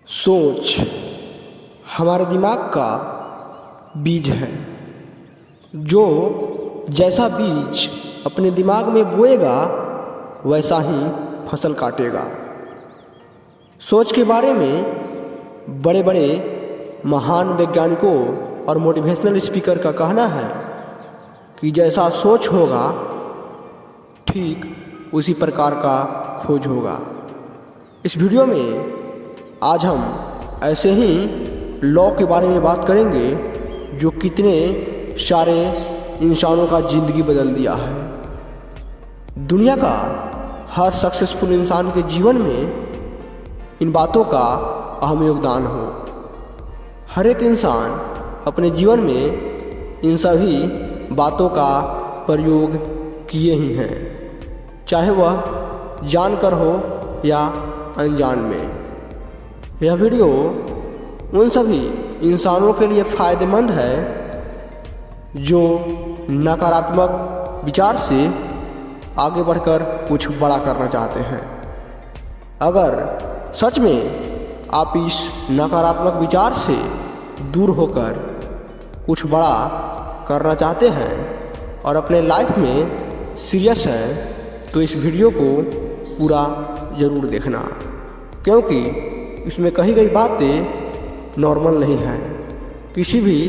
सोच हमारे दिमाग का बीज है। जो जैसा बीज अपने दिमाग में बोएगा वैसा ही फसल काटेगा। सोच के बारे में बड़े बड़े महान वैज्ञानिकों और मोटिवेशनल स्पीकर का कहना है कि जैसा सोच होगा ठीक उसी प्रकार का खोज होगा। इस वीडियो में आज हम ऐसे ही लॉ के बारे में बात करेंगे जो कितने सारे इंसानों का ज़िंदगी बदल दिया है। दुनिया का हर सक्सेसफुल इंसान के जीवन में इन बातों का अहम योगदान हो। हर एक इंसान अपने जीवन में इन सभी बातों का प्रयोग किए ही हैं, चाहे वह जानकर हो या अनजान में। यह वीडियो उन सभी इंसानों के लिए फ़ायदेमंद है जो नकारात्मक विचार से आगे बढ़कर कुछ बड़ा करना चाहते हैं। अगर सच में आप इस नकारात्मक विचार से दूर होकर कुछ बड़ा करना चाहते हैं और अपने लाइफ में सीरियस हैं तो इस वीडियो को पूरा ज़रूर देखना, क्योंकि इसमें कही गई बातें नॉर्मल नहीं हैं। किसी भी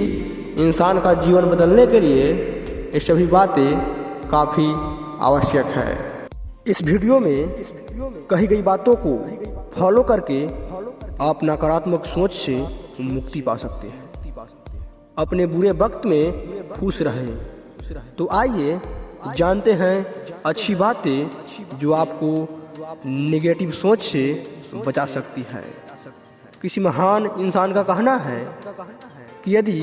इंसान का जीवन बदलने के लिए ये सभी बातें काफ़ी आवश्यक है। इस वीडियो में कही गई बातों को फॉलो करके आप नकारात्मक सोच से मुक्ति पा सकते हैं, अपने बुरे वक्त में खुश रहें। तो आइए जानते हैं अच्छी बातें जो आपको नेगेटिव सोच से बचा सकती है। किसी महान इंसान का कहना है कि यदि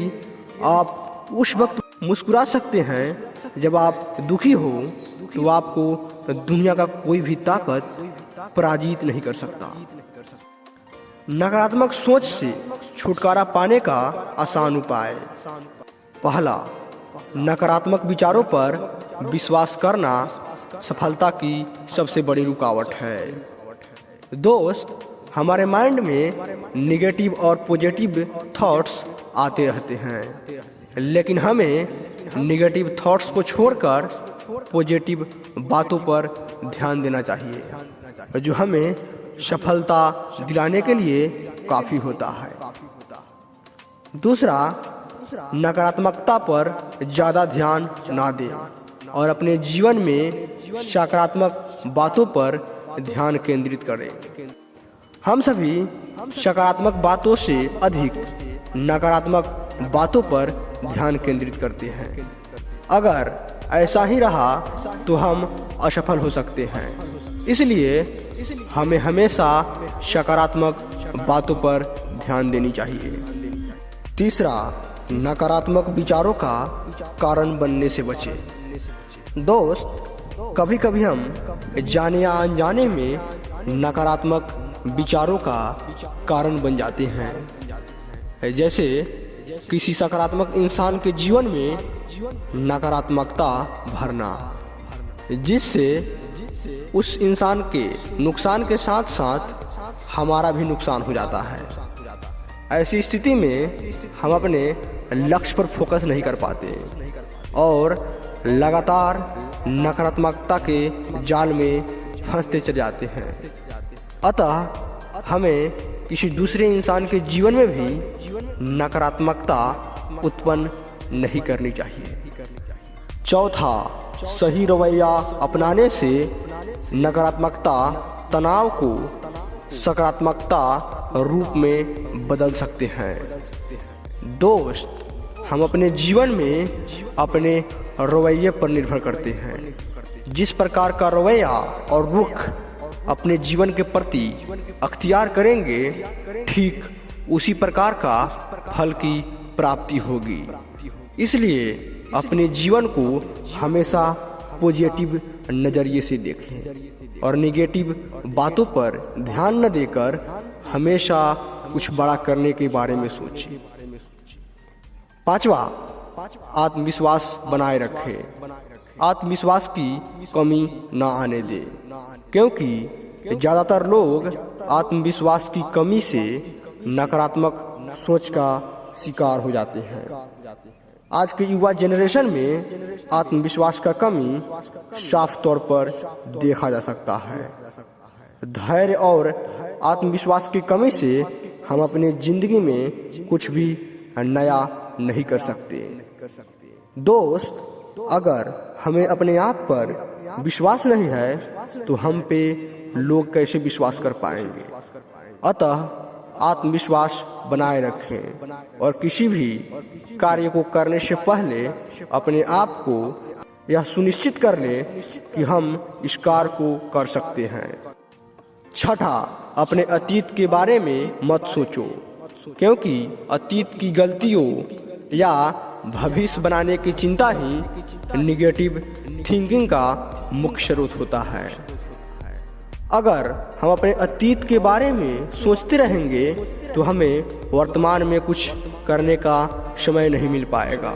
आप उस वक्त मुस्कुरा सकते हैं जब आप दुखी हो तो आपको दुनिया का कोई भी ताकत पराजित नहीं कर सकता। नकारात्मक सोच से छुटकारा पाने का आसान उपाय। पहला, नकारात्मक विचारों पर विश्वास करना सफलता की सबसे बड़ी रुकावट है। दोस्त, हमारे माइंड में नेगेटिव और पॉजिटिव थॉट्स आते रहते हैं, लेकिन हमें नेगेटिव थॉट्स को छोड़कर पॉजिटिव बातों पर ध्यान देना चाहिए, जो हमें सफलता दिलाने के लिए काफ़ी होता है। दूसरा, नकारात्मकता पर ज़्यादा ध्यान ना दें और अपने जीवन में सकारात्मक बातों पर ध्यान केंद्रित करें। हम सभी सकारात्मक बातों से अधिक नकारात्मक बातों पर ध्यान केंद्रित करते हैं। अगर ऐसा ही रहा तो हम असफल हो सकते हैं। इसलिए हमें हमेशा सकारात्मक बातों पर ध्यान देनी चाहिए। तीसरा, नकारात्मक विचारों का कारण बनने से बचें। दोस्त, कभी कभी हम जाने या अनजाने में नकारात्मक विचारों का कारण बन जाते हैं। जैसे किसी सकारात्मक इंसान के जीवन में नकारात्मकता भरना, जिससे उस इंसान के नुकसान के साथ साथ हमारा भी नुकसान हो जाता है। ऐसी स्थिति में हम अपने लक्ष्य पर फोकस नहीं कर पाते और लगातार नकारात्मकता के जाल में फंसते चले जाते हैं। अतः हमें किसी दूसरे इंसान के जीवन में भी नकारात्मकता उत्पन्न नहीं करनी चाहिए। चौथा, सही रवैया अपनाने से नकारात्मकता तनाव को सकारात्मकता रूप में बदल सकते हैं। दोस्त, हम अपने जीवन में अपने रवैये पर निर्भर करते हैं। जिस प्रकार का रवैया और रुख अपने जीवन के प्रति अख्तियार करेंगे, ठीक उसी प्रकार का फल की प्राप्ति होगी। इसलिए अपने जीवन को हमेशा पॉजिटिव नज़रिए से देखें और नेगेटिव बातों पर ध्यान न देकर हमेशा कुछ बड़ा करने के बारे में सोचें। पांचवा, आत्मविश्वास बनाए रखें। आत्मविश्वास की कमी न आने दें, क्योंकि ज़्यादातर लोग आत्मविश्वास की कमी से नकारात्मक सोच का शिकार हो जाते हैं। आज के युवा जनरेशन में आत्मविश्वास का कमी साफ तौर पर देखा जा सकता है। धैर्य और आत्मविश्वास की कमी से हम अपनी जिंदगी में कुछ भी नया नहीं कर सकते। दोस्त, अगर हमें अपने आप पर विश्वास नहीं है तो हम पे लोग कैसे विश्वास कर पाएंगे। अतः आत्मविश्वास बनाए रखें और किसी भी कार्य को करने से पहले अपने आप को यह सुनिश्चित कर लें कि हम इस कार्य को कर सकते हैं। छठा, अपने अतीत के बारे में मत सोचो, क्योंकि अतीत की गलतियों या भविष्य बनाने की चिंता ही निगेटिव थिंकिंग का मुख्य स्रोत होता है। अगर हम अपने अतीत के बारे में सोचते रहेंगे तो हमें वर्तमान में कुछ करने का समय नहीं मिल पाएगा।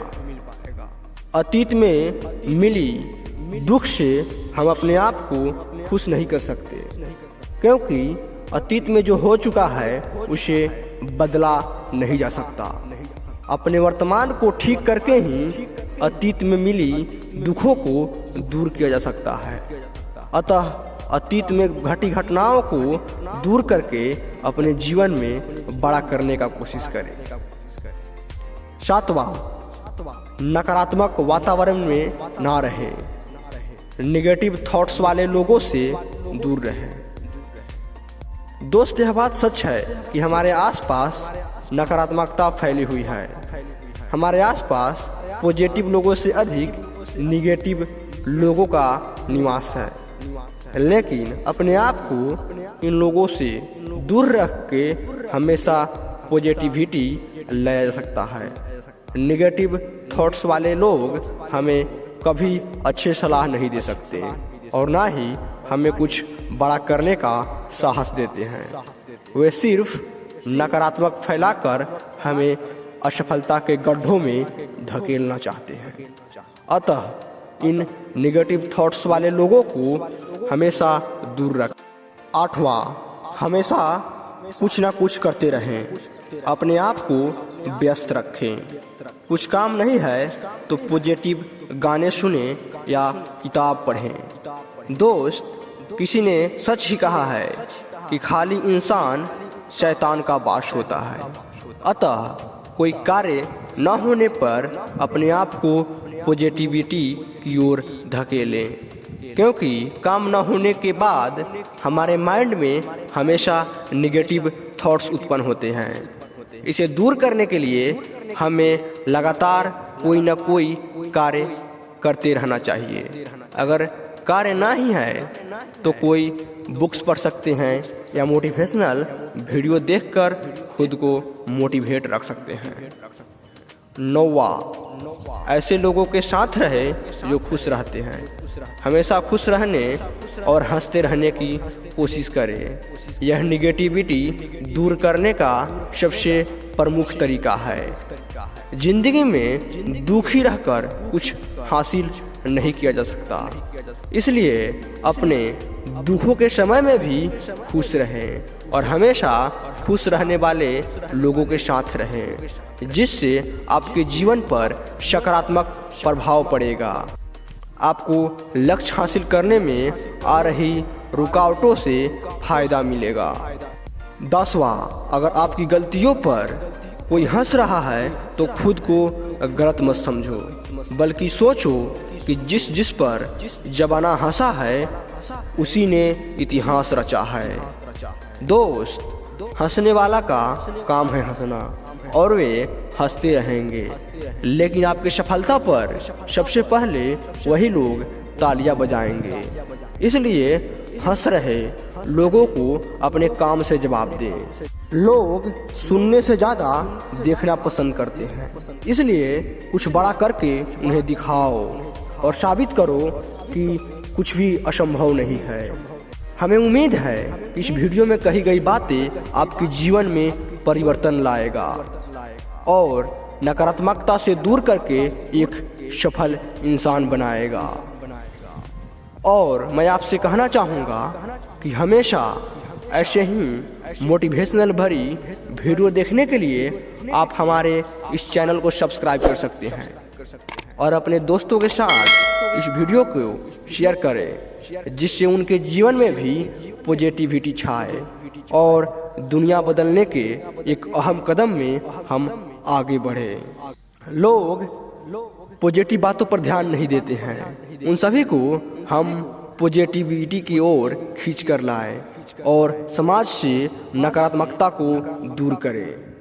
अतीत में मिली दुख से हम अपने आप को खुश नहीं कर सकते, क्योंकि अतीत में जो हो चुका है उसे बदला नहीं जा सकता। अपने वर्तमान को ठीक करके ही अतीत में मिली दुखों को दूर किया जा सकता है। अतः अतीत में घटी घटनाओं को दूर करके अपने जीवन में बड़ा करने का कोशिश करें। सातवां, नकारात्मक वातावरण में ना रहें। निगेटिव थॉट्स वाले लोगों से दूर रहें। दोस्त, यह बात सच है कि हमारे आसपास नकारात्मकता फैली हुई है। हमारे आसपास पॉजिटिव लोगों से अधिक निगेटिव लोगों का निवास है, लेकिन अपने आप को इन लोगों से दूर रख के हमेशा पॉजिटिविटी लाया जा सकता है। निगेटिव थॉट्स वाले लोग हमें कभी अच्छे सलाह नहीं दे सकते और ना ही हमें कुछ बड़ा करने का साहस देते हैं। वे सिर्फ नकारात्मक फैलाकर हमें असफलता के गड्ढों में धकेलना चाहते हैं। अतः इन निगेटिव थॉट्स वाले लोगों को हमेशा दूर रखें। आठवां, हमेशा कुछ ना कुछ करते रहें। अपने आप को व्यस्त रखें। कुछ काम नहीं है तो पॉजिटिव गाने सुने या किताब पढ़ें। दोस्त, किसी ने सच ही कहा है कि खाली इंसान शैतान का वास होता है। अतः कोई कार्य न होने पर अपने आप को पॉजिटिविटी की ओर धकेलें, क्योंकि काम न होने के बाद हमारे माइंड में हमेशा निगेटिव थॉट्स उत्पन्न होते हैं। इसे दूर करने के लिए हमें लगातार कोई न कोई कार्य करते रहना चाहिए। अगर कार्य ना ही है तो कोई बुक्स पढ़ सकते हैं या मोटिवेशनल वीडियो देखकर खुद को मोटिवेट रख सकते हैं। नौवां, ऐसे लोगों के साथ रहे जो खुश रहते हैं। हमेशा खुश रहने और हंसते रहने की कोशिश करें। यह निगेटिविटी दूर करने का सबसे प्रमुख तरीका है। जिंदगी में दुखी रहकर कुछ हासिल नहीं किया जा सकता, इसलिए अपने दुखों के समय में भी खुश रहें और हमेशा खुश रहने वाले लोगों के साथ रहें, जिससे आपके जीवन पर सकारात्मक प्रभाव पड़ेगा। आपको लक्ष्य हासिल करने में आ रही रुकावटों से फायदा मिलेगा। 10वां, अगर आपकी गलतियों पर कोई हंस रहा है तो खुद को गलत मत समझो, बल्कि सोचो कि जिस पर जमाना हंसा है उसी ने इतिहास रचा है। दोस्त, हंसने वाला का काम है हंसना और वे हंसते रहेंगे, लेकिन आपकी सफलता पर सबसे पहले वही लोग तालियां बजाएंगे। इसलिए हंस रहे लोगों को अपने काम से जवाब दें। लोग सुनने से ज्यादा देखना पसंद करते हैं, इसलिए कुछ बड़ा करके उन्हें दिखाओ और साबित करो कि कुछ भी असंभव नहीं है। हमें उम्मीद है कि इस वीडियो में कही गई बातें आपके जीवन में परिवर्तन लाएगा और नकारात्मकता से दूर करके एक सफल इंसान बनाएगा। और मैं आपसे कहना चाहूँगा कि हमेशा ऐसे ही मोटिवेशनल भरी वीडियो देखने के लिए आप हमारे इस चैनल को सब्सक्राइब कर सकते हैं और अपने दोस्तों के साथ इस वीडियो को शेयर करें, जिससे उनके जीवन में भी पॉजिटिविटी छाए और दुनिया बदलने के एक अहम कदम में हम आगे बढ़े। लोग पॉजिटिव बातों पर ध्यान नहीं देते हैं, उन सभी को हम पॉजिटिविटी की ओर खींच कर लाए और समाज से नकारात्मकता को दूर करें।